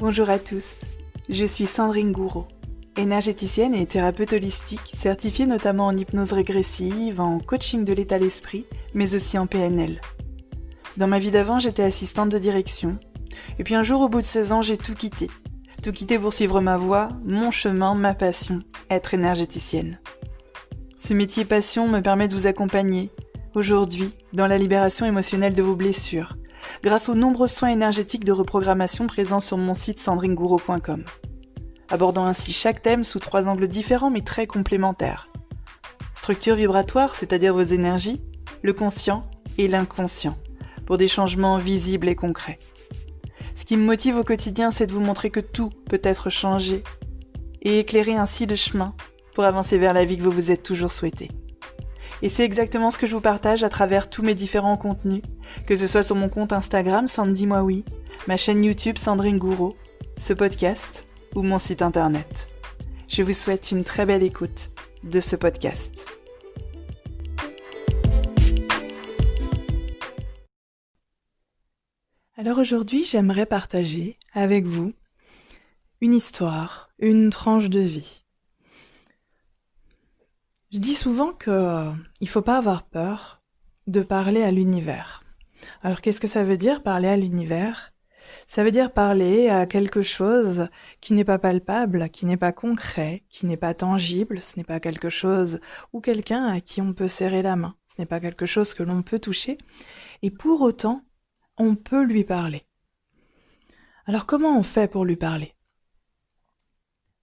Bonjour à tous, je suis Sandrine Gouraud, énergéticienne et thérapeute holistique, certifiée notamment en hypnose régressive, en coaching de l'état d'esprit, mais aussi en PNL. Dans ma vie d'avant, j'étais assistante de direction, et puis un jour au bout de 16 ans, j'ai tout quitté. Tout quitté pour suivre ma voie, mon chemin, ma passion, être énergéticienne. Ce métier passion me permet de vous accompagner, aujourd'hui, dans la libération émotionnelle de vos blessures, grâce aux nombreux soins énergétiques de reprogrammation présents sur mon site sandrinegouraud.com, abordant ainsi chaque thème sous 3 angles différents mais très complémentaires. Structure vibratoire, c'est-à-dire vos énergies, le conscient et l'inconscient, pour des changements visibles et concrets. Ce qui me motive au quotidien, c'est de vous montrer que tout peut être changé et éclairer ainsi le chemin pour avancer vers la vie que vous vous êtes toujours souhaité. Et c'est exactement ce que je vous partage à travers tous mes différents contenus, que ce soit sur mon compte Instagram Sandy Moi Oui, ma chaîne YouTube Sandrine Gouraud, ce podcast ou mon site internet. Je vous souhaite une très belle écoute de ce podcast. Alors aujourd'hui, j'aimerais partager avec vous une histoire, une tranche de vie. Je dis souvent qu'il faut pas avoir peur de parler à l'univers. Alors qu'est-ce que ça veut dire parler à l'univers ? Ça veut dire parler à quelque chose qui n'est pas palpable, qui n'est pas concret, qui n'est pas tangible, ce n'est pas quelque chose ou quelqu'un à qui on peut serrer la main, ce n'est pas quelque chose que l'on peut toucher, et pour autant, on peut lui parler. Alors comment on fait pour lui parler ?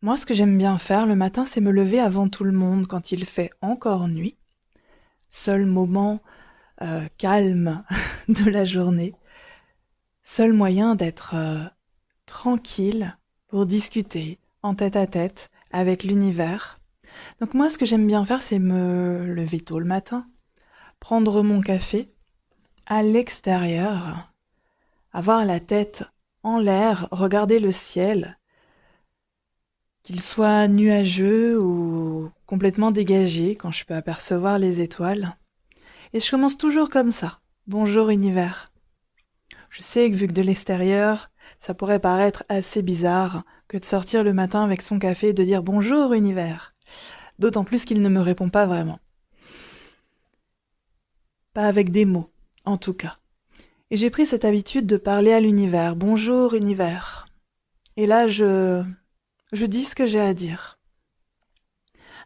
Moi, ce que j'aime bien faire le matin, c'est me lever avant tout le monde quand il fait encore nuit. Seul moment calme de la journée. Seul moyen d'être tranquille pour discuter en tête-à-tête avec l'univers. Donc moi, ce que j'aime bien faire, c'est me lever tôt le matin, prendre mon café à l'extérieur, avoir la tête en l'air, regarder le ciel, qu'il soit nuageux ou complètement dégagé quand je peux apercevoir les étoiles. Et je commence toujours comme ça. Bonjour univers. Je sais que vu que de l'extérieur, ça pourrait paraître assez bizarre que de sortir le matin avec son café et de dire bonjour univers. D'autant plus qu'il ne me répond pas vraiment. Pas avec des mots, en tout cas. Et j'ai pris cette habitude de parler à l'univers. Bonjour univers. Et là, je dis ce que j'ai à dire.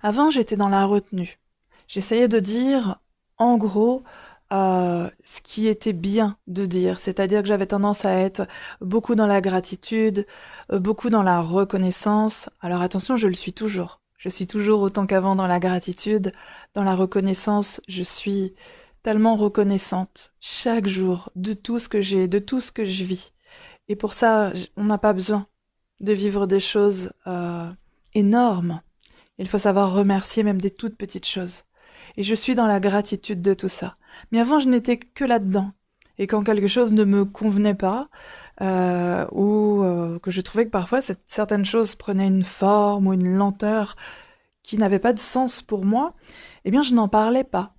Avant, j'étais dans la retenue. J'essayais de dire, en gros, ce qui était bien de dire. C'est-à-dire que j'avais tendance à être beaucoup dans la gratitude, beaucoup dans la reconnaissance. Alors attention, je le suis toujours. Je suis toujours autant qu'avant dans la gratitude. Dans la reconnaissance, je suis tellement reconnaissante chaque jour de tout ce que j'ai, de tout ce que je vis. Et pour ça, on n'a pas besoin de vivre des choses énormes. Il faut savoir remercier même des toutes petites choses. Et je suis dans la gratitude de tout ça. Mais avant, je n'étais que là-dedans. Et quand quelque chose ne me convenait pas, ou que je trouvais que parfois certaines choses prenaient une forme ou une lenteur qui n'avait pas de sens pour moi, eh bien, je n'en parlais pas.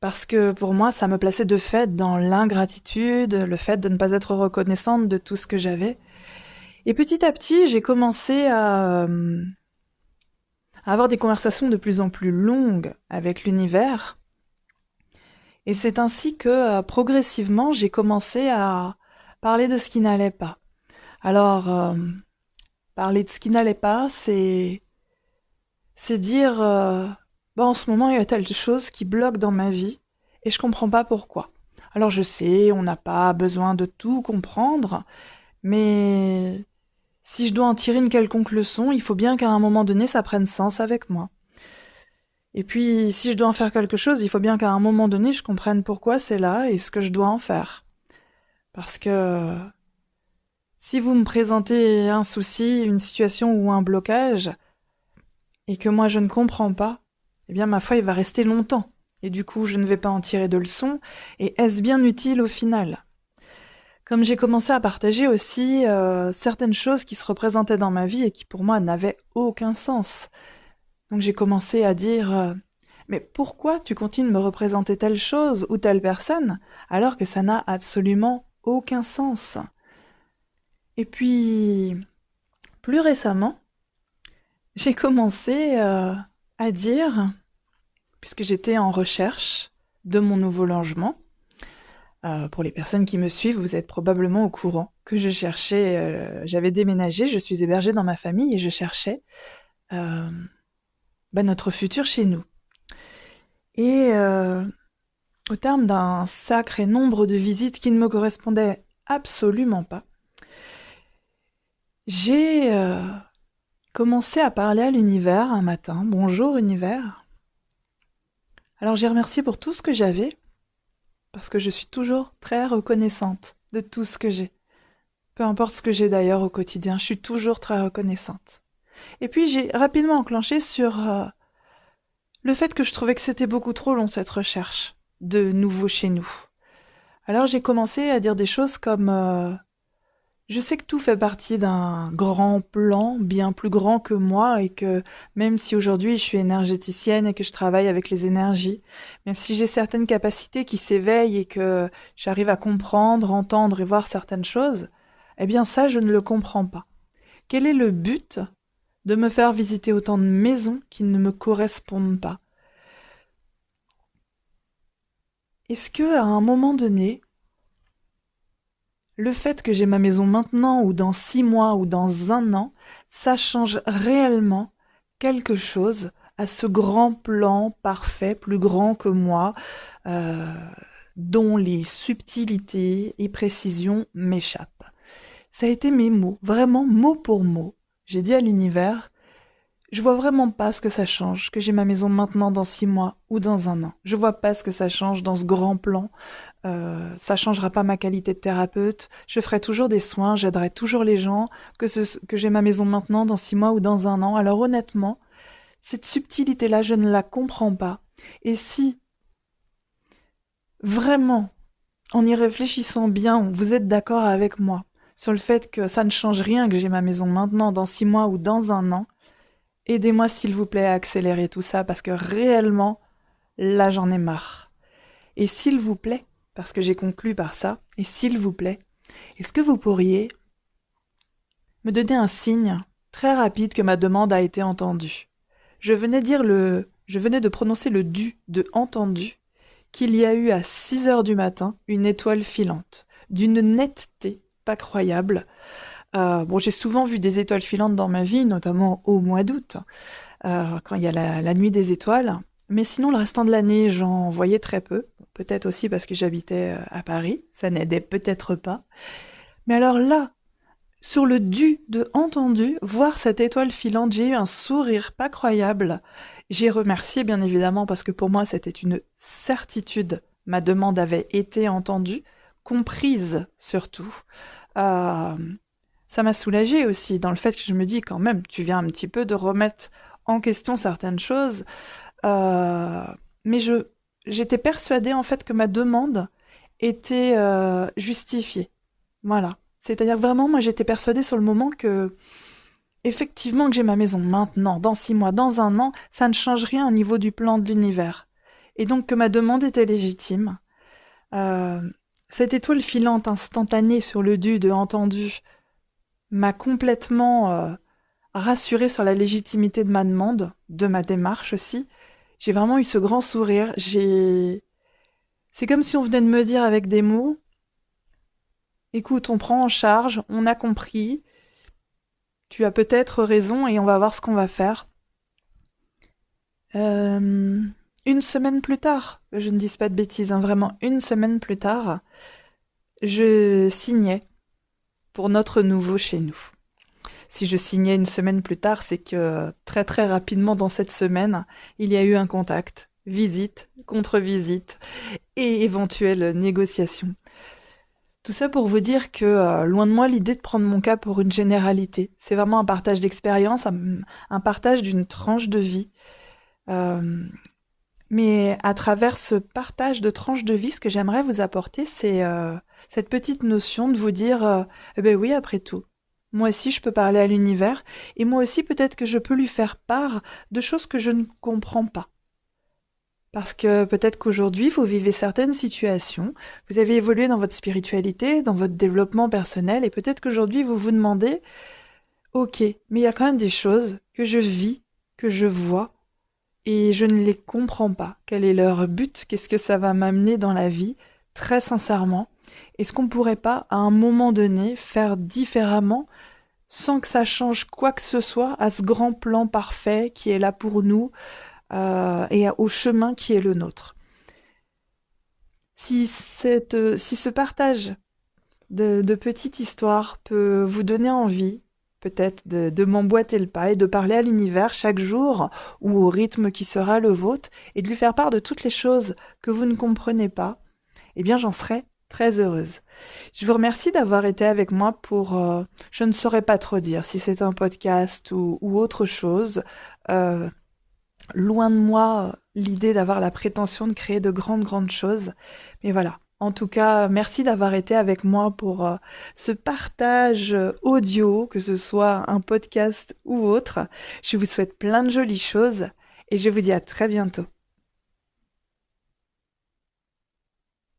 Parce que pour moi, ça me plaçait de fait dans l'ingratitude, le fait de ne pas être reconnaissante de tout ce que j'avais. Et petit à petit, j'ai commencé à avoir des conversations de plus en plus longues avec l'univers. Et c'est ainsi que, progressivement, j'ai commencé à parler de ce qui n'allait pas. Alors, parler de ce qui n'allait pas, c'est dire, en ce moment, il y a telle chose qui bloque dans ma vie, et je comprends pas pourquoi. Alors je sais, on n'a pas besoin de tout comprendre, mais si je dois en tirer une quelconque leçon, il faut bien qu'à un moment donné, ça prenne sens avec moi. Et puis, si je dois en faire quelque chose, il faut bien qu'à un moment donné, je comprenne pourquoi c'est là et ce que je dois en faire. Parce que si vous me présentez un souci, une situation ou un blocage, et que moi je ne comprends pas, eh bien ma foi, il va rester longtemps. Et du coup, je ne vais pas en tirer de leçon, et est-ce bien utile au final ? Comme j'ai commencé à partager aussi certaines choses qui se représentaient dans ma vie et qui pour moi n'avaient aucun sens. Donc j'ai commencé à dire mais pourquoi tu continues de me représenter telle chose ou telle personne alors que ça n'a absolument aucun sens ? Et puis, plus récemment, j'ai commencé à dire, puisque j'étais en recherche de mon nouveau logement, pour les personnes qui me suivent, vous êtes probablement au courant que je cherchais, j'avais déménagé, je suis hébergée dans ma famille et je cherchais euh, notre futur chez nous. Et au terme d'un sacré nombre de visites qui ne me correspondaient absolument pas, j'ai commencé à parler à l'univers un matin. Bonjour univers. Alors j'ai remercié pour tout ce que j'avais, parce que je suis toujours très reconnaissante de tout ce que j'ai. Peu importe ce que j'ai d'ailleurs au quotidien, je suis toujours très reconnaissante. Et puis j'ai rapidement enclenché sur le fait que je trouvais que c'était beaucoup trop long cette recherche de nouveau chez nous. Alors j'ai commencé à dire des choses comme je sais que tout fait partie d'un grand plan, bien plus grand que moi, et que même si aujourd'hui je suis énergéticienne et que je travaille avec les énergies, même si j'ai certaines capacités qui s'éveillent et que j'arrive à comprendre, entendre et voir certaines choses, eh bien ça je ne le comprends pas. Quel est le but de me faire visiter autant de maisons qui ne me correspondent pas? Est-ce que à un moment donné, le fait que j'ai ma maison maintenant ou dans 6 mois ou dans un an, ça change réellement quelque chose à ce grand plan parfait, plus grand que moi, euh, dont les subtilités et précisions m'échappent. Ça a été mes mots, vraiment mot pour mot. J'ai dit à l'univers, je vois vraiment pas ce que ça change, que j'ai ma maison maintenant dans 6 mois ou dans un an. Je vois pas ce que ça change dans ce grand plan. Ça changera pas ma qualité de thérapeute. Je ferai toujours des soins, j'aiderai toujours les gens, que j'ai ma maison maintenant dans 6 mois ou dans un an. Alors honnêtement, cette subtilité-là, je ne la comprends pas. Et si vraiment, en y réfléchissant bien, vous êtes d'accord avec moi sur le fait que ça ne change rien que j'ai ma maison maintenant dans 6 mois ou dans un an, aidez-moi s'il vous plaît à accélérer tout ça parce que réellement, là j'en ai marre. Et s'il vous plaît, parce que j'ai conclu par ça, et s'il vous plaît, est-ce que vous pourriez me donner un signe très rapide que ma demande a été entendue? Je venais de prononcer le du de entendu, qu'il y a eu à 6 heures du matin une étoile filante, d'une netteté pas croyable. Bon, j'ai souvent vu des étoiles filantes dans ma vie, notamment au mois d'août, quand il y a la nuit des étoiles. Mais sinon, le restant de l'année, j'en voyais très peu. Peut-être aussi parce que j'habitais à Paris, ça n'aidait peut-être pas. Mais alors là, sur le du de entendu, voir cette étoile filante, j'ai eu un sourire pas croyable. J'ai remercié bien évidemment parce que pour moi c'était une certitude. Ma demande avait été entendue, comprise surtout. Euh, Ça m'a soulagée aussi dans le fait que je me dis quand même, tu viens un petit peu de remettre en question certaines choses. Euh, mais j'étais persuadée en fait que ma demande était justifiée. Voilà. C'est-à-dire vraiment, moi j'étais persuadée sur le moment que, effectivement, que j'ai ma maison maintenant, dans 6 mois, dans un an, ça ne change rien au niveau du plan de l'univers. Et donc que ma demande était légitime. Euh, cette étoile filante instantanée sur le du de entendu m'a complètement rassurée sur la légitimité de ma demande, de ma démarche aussi. J'ai vraiment eu ce grand sourire. C'est comme si on venait de me dire avec des mots, écoute, on prend en charge, on a compris, tu as peut-être raison et on va voir ce qu'on va faire. Euh, une semaine plus tard, je ne dis pas de bêtises, hein, vraiment une semaine plus tard, je signais pour notre nouveau chez nous. Si je signais une semaine plus tard, c'est que très très rapidement dans cette semaine, il y a eu un contact, visite, contre-visite et éventuelle négociation. Tout ça pour vous dire que, loin de moi l'idée de prendre mon cas pour une généralité. C'est vraiment un partage d'expérience, un partage d'une tranche de vie. Euh, mais à travers ce partage de tranche de vie, ce que j'aimerais vous apporter, c'est cette petite notion de vous dire, eh ben oui, après tout, moi aussi je peux parler à l'univers, et moi aussi peut-être que je peux lui faire part de choses que je ne comprends pas. Parce que peut-être qu'aujourd'hui, vous vivez certaines situations, vous avez évolué dans votre spiritualité, dans votre développement personnel, et peut-être qu'aujourd'hui, vous vous demandez, ok, mais il y a quand même des choses que je vis, que je vois, et je ne les comprends pas. Quel est leur but? Qu'est-ce que ça va m'amener dans la vie? Très sincèrement, est-ce qu'on pourrait pas, à un moment donné, faire différemment sans que ça change quoi que ce soit à ce grand plan parfait qui est là pour nous et au chemin qui est le nôtre? Si ce partage de petites histoires peut vous donner envie, peut-être de m'emboîter le pas et de parler à l'univers chaque jour ou au rythme qui sera le vôtre et de lui faire part de toutes les choses que vous ne comprenez pas, eh bien j'en serais très heureuse. Je vous remercie d'avoir été avec moi pour, je ne saurais pas trop dire si c'est un podcast ou autre chose. Euh, Loin de moi l'idée d'avoir la prétention de créer de grandes, grandes choses. Mais voilà. En tout cas, merci d'avoir été avec moi pour ce partage audio, que ce soit un podcast ou autre. Je vous souhaite plein de jolies choses et je vous dis à très bientôt.